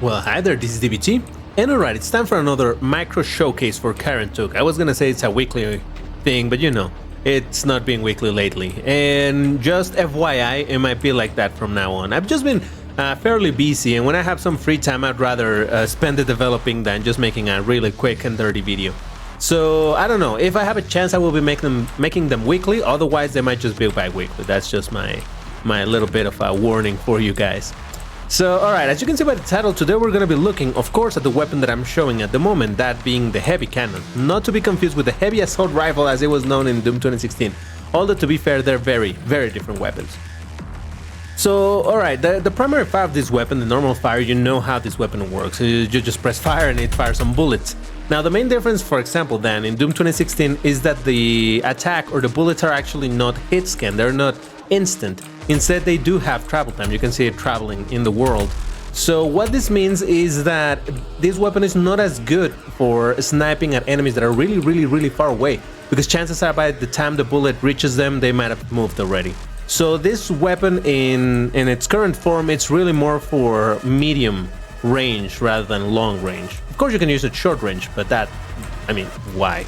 Well, hi there, this is DBT, and alright, it's time for another micro showcase for En Tuk. I was gonna say it's a weekly thing, but you know, it's not being weekly lately. And just FYI, it might be like that from now on. I've just been fairly busy, and when I have some free time, I'd rather spend it developing than just making a really quick and dirty video. So, I don't know, if I have a chance, I will be making them weekly, otherwise they might just be bi-weekly. That's just my little bit of a warning for you guys. So, alright, as you can see by the title, today we're going to be looking, of course, at the weapon that I'm showing at the moment, that being the heavy cannon. Not to be confused with the heavy assault rifle as it was known in Doom 2016, although to be fair, they're very, very different weapons. So, alright, the primary fire of this weapon, the normal fire, you know how this weapon works. You just press fire and it fires some bullets. Now, the main difference, for example, then, in Doom 2016 is that the attack or the bullets are actually not hit scan, they're not instant. Instead, they do have travel time. You can see it traveling in the world. So what this means is that this weapon is not as good for sniping at enemies that are really far away, because chances are by the time the bullet reaches them, they might have moved already. So this weapon in its current form, it's really more for medium range rather than long range. Of course, you can use it short range, but that, I mean, why?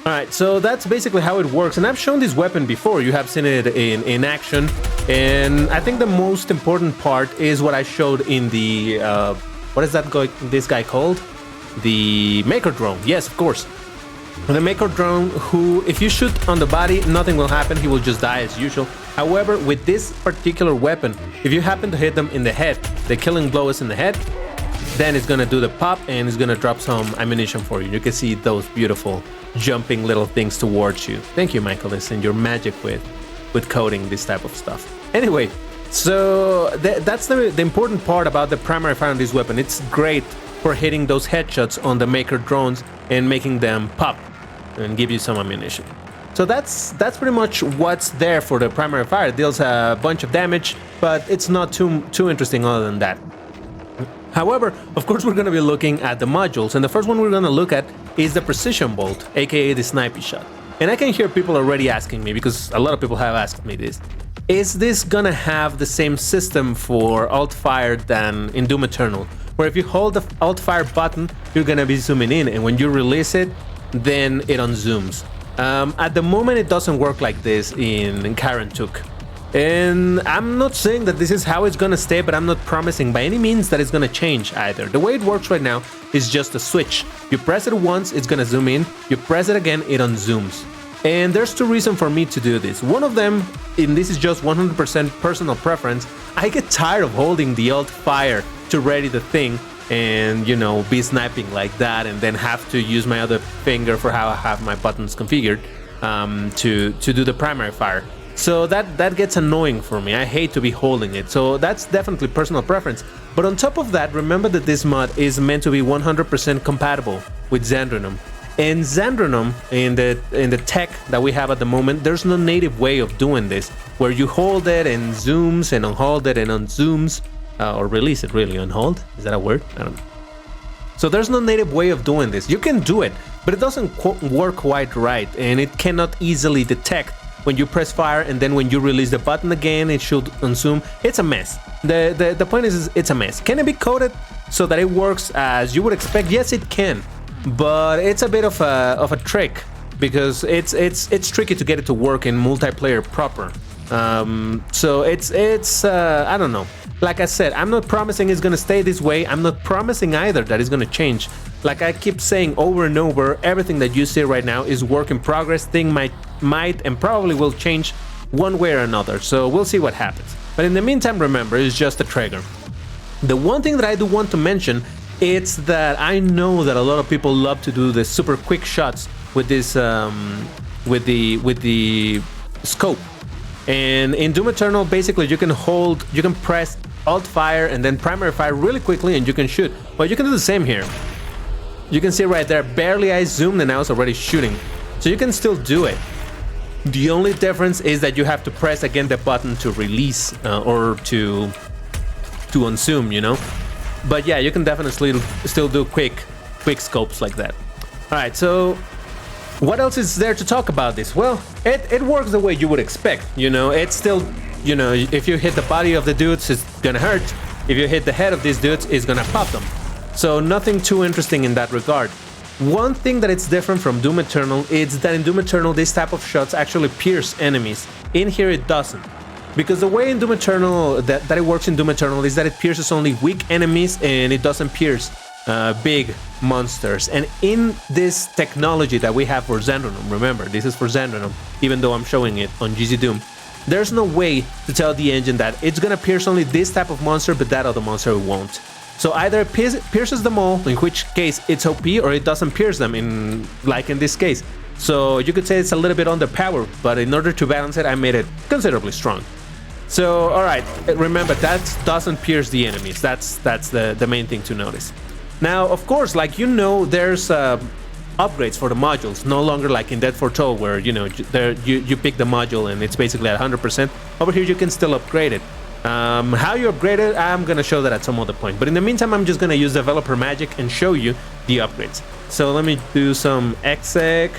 Alright, so that's basically how it works, and I've shown this weapon before. You have seen it in action, and I think the most important part is what I showed in the, what is this guy called? The Maker Drone, yes, of course. The Maker Drone, who, if you shoot on the body, nothing will happen, he will just die as usual. However, with this particular weapon, if you happen to hit them in the head, the killing blow is in the head, then it's gonna do the pop and it's gonna drop some ammunition for you. You can see those beautiful jumping little things towards you. Thank you, Michaelis, and your magic with coding this type of stuff. Anyway, so that's the important part about the primary fire on this weapon. It's great for hitting those headshots on the Maker drones and making them pop and give you some ammunition. So that's pretty much what's there for the primary fire. It deals a bunch of damage, but it's not too interesting other than that. However, of course, we're going to be looking at the modules, and the first one we're going to look at is the precision bolt, aka the snipey shot. And I can hear people already asking me, because a lot of people have asked me this, is this going to have the same system for alt fire than in Doom Eternal, where if you hold the alt fire button, you're going to be zooming in, and when you release it, then it unzooms. At the moment, it doesn't work like this in En Tuk. And I'm not saying that this is how it's gonna stay, but I'm not promising by any means that it's gonna change either. The way it works right now is just a switch. You press it once, it's gonna zoom in. You press it again, it unzooms. And there's two reasons for me to do this. One of them, and this is just 100% personal preference, I get tired of holding the alt fire to ready the thing and, you know, be sniping like that and then have to use my other finger for how I have my buttons configured to do the primary fire. So that gets annoying for me. I hate to be holding it. So that's definitely personal preference. But on top of that, remember that this mod is meant to be 100% compatible with Xandronum. And Xandronum, in the tech that we have at the moment, there's no native way of doing this, where you hold it and zooms and unhold it and unzooms, or release it really, unhold? Is that a word? I don't know. So there's no native way of doing this. You can do it, but it doesn't work quite right, and it cannot easily detect when you press fire, and then when you release the button again, it should unzoom. It's a mess. The point is it's a mess. Can it be coded so that it works as you would expect? Yes, it can, but it's a bit of a trick, because it's tricky to get it to work in multiplayer proper. So it's I don't know. Like I said, I'm not promising it's gonna stay this way. I'm not promising either that it's gonna change. Like I keep saying over and over, everything that you see right now is work in progress. Thing might and probably will change one way or another, so we'll see what happens. But in the meantime, remember, it's just a trigger. The one thing that I do want to mention is that I know that a lot of people love to do the super quick shots with this with the scope. And in Doom Eternal, basically you can press alt fire and then primary fire really quickly and you can shoot. But you can do the same here. You can see right there, barely I zoomed and I was already shooting. So you can still do it. The only difference is that you have to press again the button to release or to unzoom, you know. But yeah, you can definitely still do quick scopes like that. All right, so what else is there to talk about this? Well, it works the way you would expect, you know. It's still, you know, if you hit the body of the dudes, it's gonna hurt. If you hit the head of these dudes, it's gonna pop them. So nothing too interesting in that regard. One thing that it's different from Doom Eternal is that in Doom Eternal, this type of shots actually pierce enemies. In here, it doesn't. Because the way in Doom Eternal, that it works in Doom Eternal is that it pierces only weak enemies and it doesn't pierce big monsters. And in this technology that we have for Xandronum, remember, this is for Xandronum, even though I'm showing it on GZ Doom, there's no way to tell the engine that it's gonna pierce only this type of monster, but that other monster won't. So either it pierces them all, in which case it's OP, or it doesn't pierce them, like in this case. So you could say it's a little bit underpowered, but in order to balance it, I made it considerably strong. So, alright, remember, that doesn't pierce the enemies. That's the main thing to notice. Now, of course, like you know, there's upgrades for the modules, no longer like in Dead Foretold, where, you know, you pick the module and it's basically at 100%. Over here, you can still upgrade it. How you upgrade it, I'm gonna show that at some other point. But in the meantime, I'm just gonna use developer magic and show you the upgrades. So let me do some exec.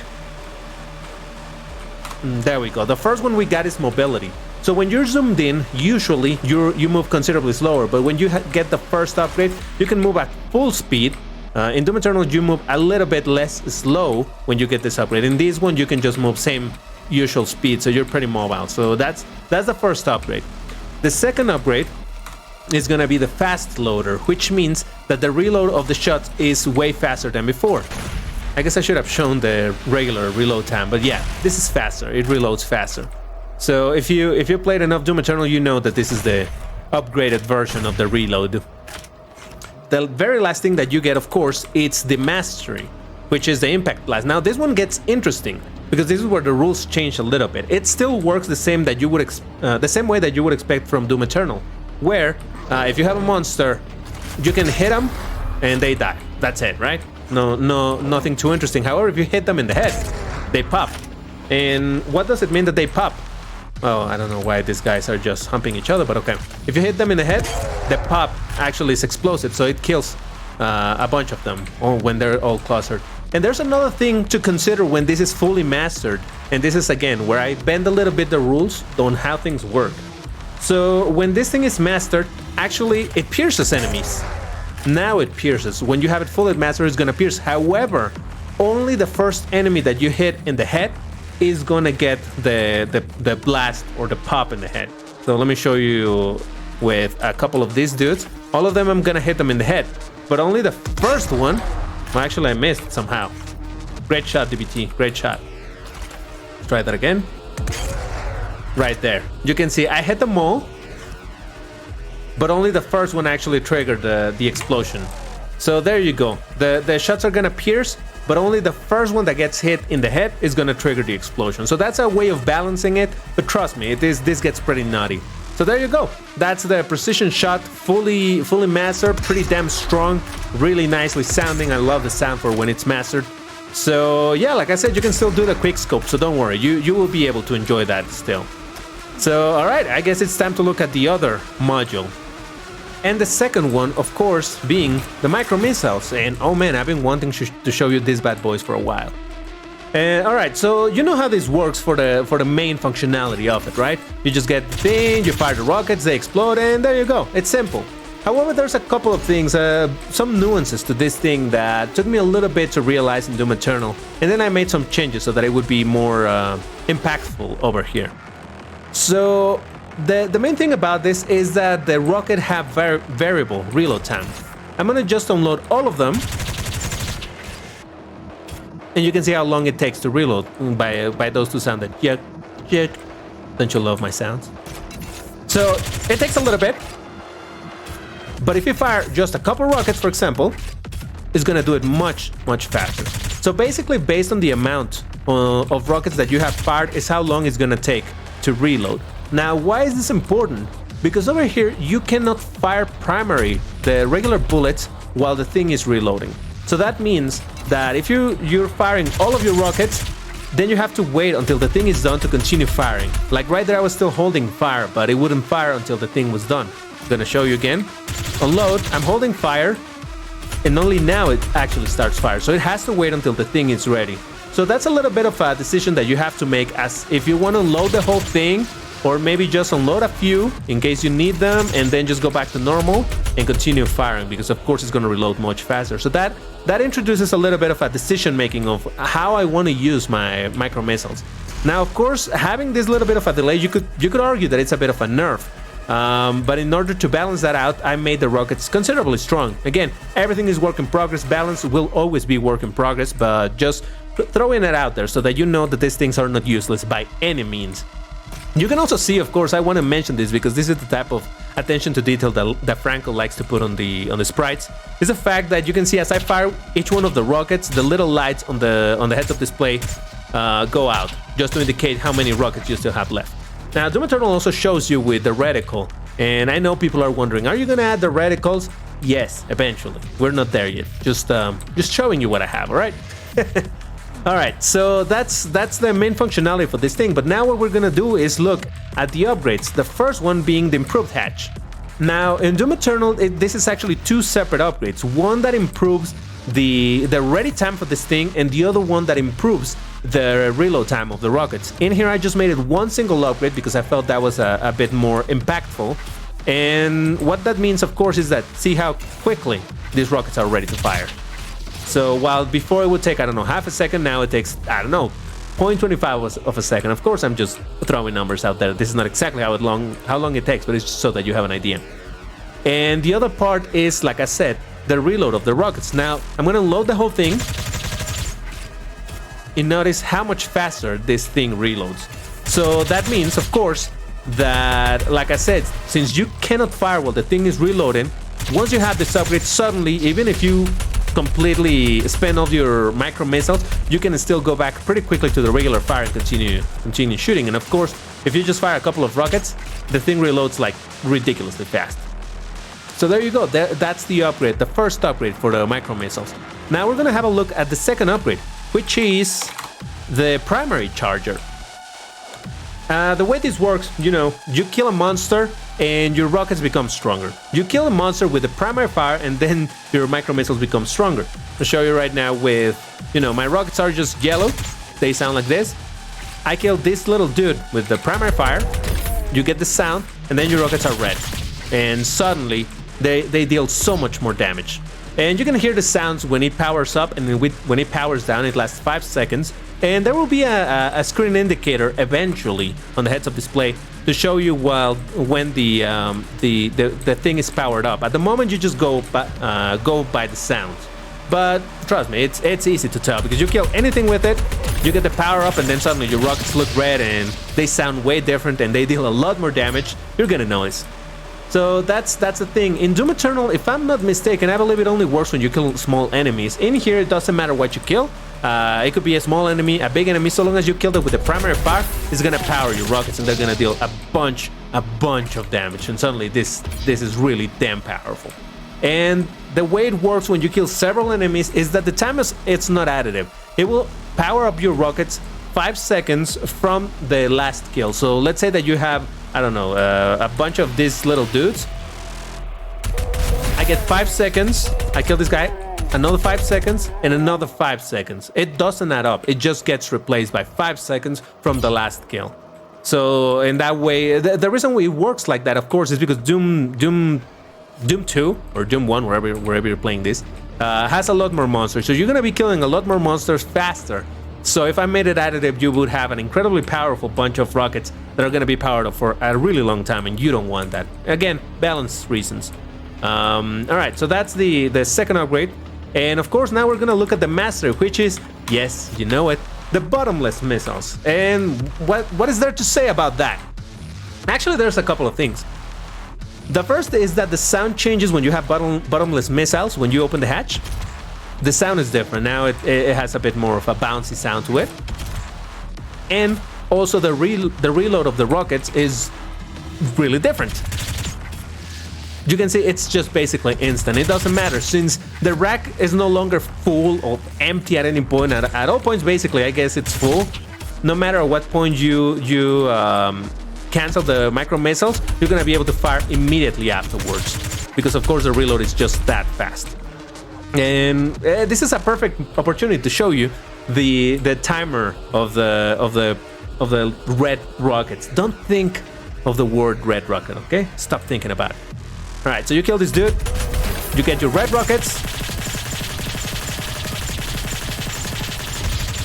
There we go. The first one we got is mobility. So when you're zoomed in, usually you move considerably slower, but when you get the first upgrade, you can move at full speed. In Doom Eternal, you move a little bit less slow when you get this upgrade. In this one, you can just move same usual speed, so you're pretty mobile. So that's the first upgrade. The second upgrade is gonna be the fast loader, which means that the reload of the shots is way faster than before. I guess I should have shown the regular reload time, but yeah, this is faster. It reloads faster. So if you played enough Doom Eternal, you know that this is the upgraded version of the reload. The very last thing that you get, of course, it's the mastery, which is the impact blast. Now this one gets interesting because this is where the rules change a little bit. It still works the same that you would the same way that you would expect from Doom Eternal, where if you have a monster, you can hit them and they die. That's it, right? Nothing too interesting. However, if you hit them in the head, they pop. And what does it mean that they pop? Oh, I don't know why these guys are just humping each other, but okay. If you hit them in the head, the pop actually is explosive, so it kills a bunch of them when they're all clustered. And there's another thing to consider when this is fully mastered, and this is again where I bend a little bit the rules on how things work. So when this thing is mastered, actually it pierces enemies. Now it pierces. When you have it fully mastered, it's gonna pierce. However, only the first enemy that you hit in the head is gonna get the blast or the pop in the head. So let me show you with a couple of these dudes. All of them, I'm gonna hit them in the head, but only the first one. Well, actually, I missed somehow. Great shot, DBT. Great shot. Let's try that again. Right there. You can see I hit them all, but only the first one actually triggered the explosion. So there you go. The shots are gonna pierce, but only the first one that gets hit in the head is gonna trigger the explosion. So that's a way of balancing it, but trust me, this gets pretty nutty. So there you go. That's the precision shot, fully mastered, pretty damn strong, really nicely sounding. I love the sound for when it's mastered. So yeah, like I said, you can still do the quick scope, so don't worry, you will be able to enjoy that still. So alright, I guess it's time to look at the other module. And the second one, of course, being the micro missiles. And oh man, I've been wanting to show you these bad boys for a while. Alright, so you know how this works for the main functionality of it, right? You just get the thing, you fire the rockets, they explode, and there you go. It's simple. However, there's a couple of things, some nuances to this thing that took me a little bit to realize in Doom Eternal, and then I made some changes so that it would be more impactful over here. So the main thing about this is that the rocket have variable reload time. I'm gonna just unload all of them, and you can see how long it takes to reload by those two sounds. Yeah. Don't you love my sounds? So it takes a little bit, but if you fire just a couple rockets, for example, it's gonna do it much faster. So basically, based on the amount of rockets that you have fired is how long it's gonna take to reload. Now, why is this important? Because over here you cannot fire the regular bullets while the thing is reloading. So that means that if you're firing all of your rockets, then you have to wait until the thing is done to continue firing. Like right there, I was still holding fire, but it wouldn't fire until the thing was done. I'm gonna show you again. Unload, I'm holding fire, and only now it actually starts fire. So it has to wait until the thing is ready. So that's a little bit of a decision that you have to make, as if you want to load the whole thing or maybe just unload a few in case you need them, and then just go back to normal and continue firing, because of course it's going to reload much faster. So that introduces a little bit of a decision making of how I want to use my micro missiles. Now, of course, having this little bit of a delay, you could argue that it's a bit of a nerf. But in order to balance that out, I made the rockets considerably strong. Again, everything is work in progress. Balance will always be work in progress, but just throwing it out there so that you know that these things are not useless by any means. You can also see, of course, I want to mention this because this is the type of attention to detail that Franco likes to put on the sprites, is the fact that you can see as I fire each one of the rockets, the little lights on the heads-up display go out, just to indicate how many rockets you still have left. Now, Doom Eternal also shows you with the reticle, and I know people are wondering, are you going to add the reticles? Yes, eventually. We're not there yet. Just showing you what I have, all right? All right, so that's the main functionality for this thing, but now what we're gonna do is look at the upgrades, the first one being the improved hatch. Now, in Doom Eternal, this is actually two separate upgrades, one that improves the ready time for this thing, and the other one that improves the reload time of the rockets. In here, I just made it one single upgrade because I felt that was a bit more impactful, and what that means, of course, is that see how quickly these rockets are ready to fire. So while before it would take, I don't know, half a second, now it takes, I don't know, 0.25 of a second. Of course, I'm just throwing numbers out there. This is not exactly how long it takes, but it's just so that you have an idea. And the other part is, like I said, the reload of the rockets. Now, I'm going to load the whole thing. And notice how much faster this thing reloads. So that means, of course, that, like I said, since you cannot fire while the thing is reloading, once you have this upgrade, suddenly, even if you completely spend all your micro missiles, you can still go back pretty quickly to the regular fire and continue shooting. And of course, if you just fire a couple of rockets, the thing reloads like ridiculously fast. So there you go. That's the upgrade, the first upgrade for the micro missiles. Now we're gonna have a look at the second upgrade, which is the primary charger. The way this works, you know, you kill a monster and your rockets become stronger. You kill a monster with the primary fire and then your micro missiles become stronger. I'll show you right now with, you know, my rockets are just yellow. They sound like this. I kill this little dude with the primary fire. You get the sound and then your rockets are red. And suddenly they deal so much more damage. And you can hear the sounds when it powers up, and when it powers down, it lasts 5 seconds. And there will be a screen indicator eventually on the heads-up display to show you when the thing is powered up. At the moment, you just go by the sound. But trust me, it's easy to tell because you kill anything with it, you get the power up, and then suddenly your rockets look red and they sound way different and they deal a lot more damage. You're gonna notice. So that's the thing. In Doom Eternal, if I'm not mistaken, I believe it only works when you kill small enemies. In here, it doesn't matter what you kill. It could be a small enemy, a big enemy, so long as you kill it with the primary fire, it's gonna power your rockets and they're gonna deal a bunch of damage. And suddenly this is really damn powerful. And the way it works when you kill several enemies is that the time it's not additive. It will power up your rockets 5 seconds from the last kill. So let's say that you have, I don't know, a bunch of these little dudes. I get 5 seconds, I kill this guy, another 5 seconds, and another 5 seconds. It doesn't add up, it just gets replaced by 5 seconds from the last kill. So in that way, the reason why it works like that, of course, is because Doom 2 or Doom 1, wherever you're playing this, has a lot more monsters. So you're gonna be killing a lot more monsters faster. So if I made it additive, you would have an incredibly powerful bunch of rockets that are going to be powered up for a really long time, and you don't want that. Again, balance reasons. All right, so that's the second upgrade. And of course, now we're going to look at the master, which is, yes, you know it, the bottomless missiles. And what is there to say about that? Actually, there's a couple of things. The first is that the sound changes when you have bottomless missiles, when you open the hatch. The sound is different. Now it has a bit more of a bouncy sound to it. And also the reload of the rockets is really different. You can see it's just basically instant. It doesn't matter since the rack is no longer full or empty at any point. At all points, basically, I guess it's full. No matter at what point you cancel the micro missiles, you're gonna be able to fire immediately afterwards. Because of course the reload is just that fast. And this is a perfect opportunity to show you the timer of the red rockets. Don't think of the word red rocket, okay? Stop thinking about it. All right, so you kill this dude, you get your red rockets,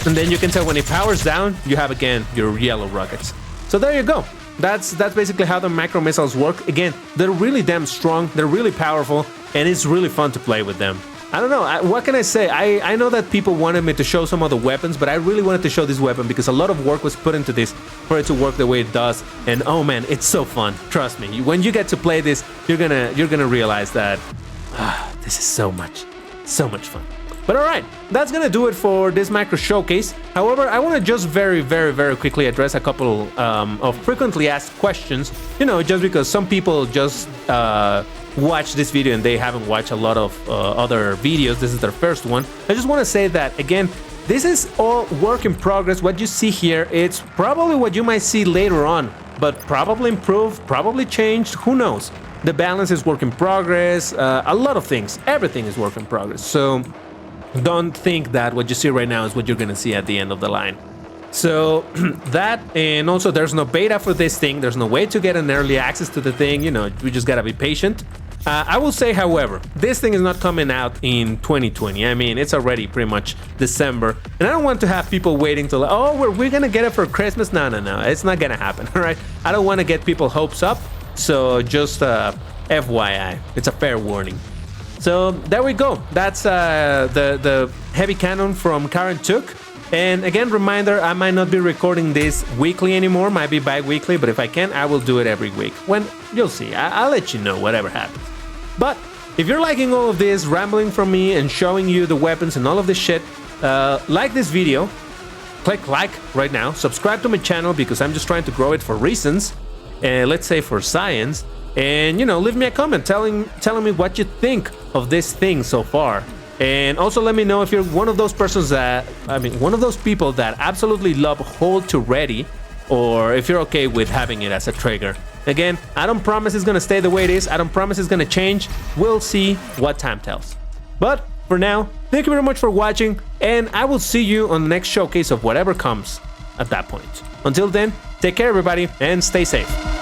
and then you can tell when it powers down, you have again your yellow rockets. So there you go. That's basically how the micro missiles work. Again, they're really damn strong, they're really powerful, and it's really fun to play with them. I don't know, what can I say? I know that people wanted me to show some of the weapons, but I really wanted to show this weapon because a lot of work was put into this for it to work the way it does. And oh man, it's so fun. Trust me, when you get to play this, you're gonna realize that this is so much fun. But alright, that's gonna do it for this micro showcase. However, I want to just very quickly address a couple of frequently asked questions. You know, just because some people just watch this video and they haven't watched a lot of other videos. This is their first one. I just want to say that, again, this is all work in progress. What you see here, it's probably what you might see later on, but probably improved, probably changed, who knows? The balance is work in progress, a lot of things, everything is work in progress. So don't think that what you see right now is what you're gonna see at the end of the line. So that, and also there's no beta for this thing, there's no way to get an early access to the thing, you know, we just gotta be patient. I will say, however, this thing is not coming out in 2020. I mean, it's already pretty much December, and I don't want to have people waiting till, oh, we're gonna get it for Christmas. No, it's not gonna happen, all right? I don't want to get people hopes up, so just FYI, it's a fair warning. So there we go. That's the heavy cannon from En Tuk. And again, reminder, I might not be recording this weekly anymore, might be bi-weekly, but if I can, I will do it every week. When you'll see, I'll let you know whatever happens. But if you're liking all of this rambling from me and showing you the weapons and all of this shit, like this video, click like right now, subscribe to my channel because I'm just trying to grow it for reasons, let's say for science, and you know, leave me a comment telling me what you think of this thing so far. And also let me know if you're one of those persons that, one of those people that absolutely love hold to ready, or if you're okay with having it as a trigger. Again, I don't promise it's gonna stay the way it is, I don't promise it's gonna change, we'll see what time tells. But for now, thank you very much for watching, and I will see you on the next showcase of whatever comes at that point. Until then, take care everybody, and stay safe.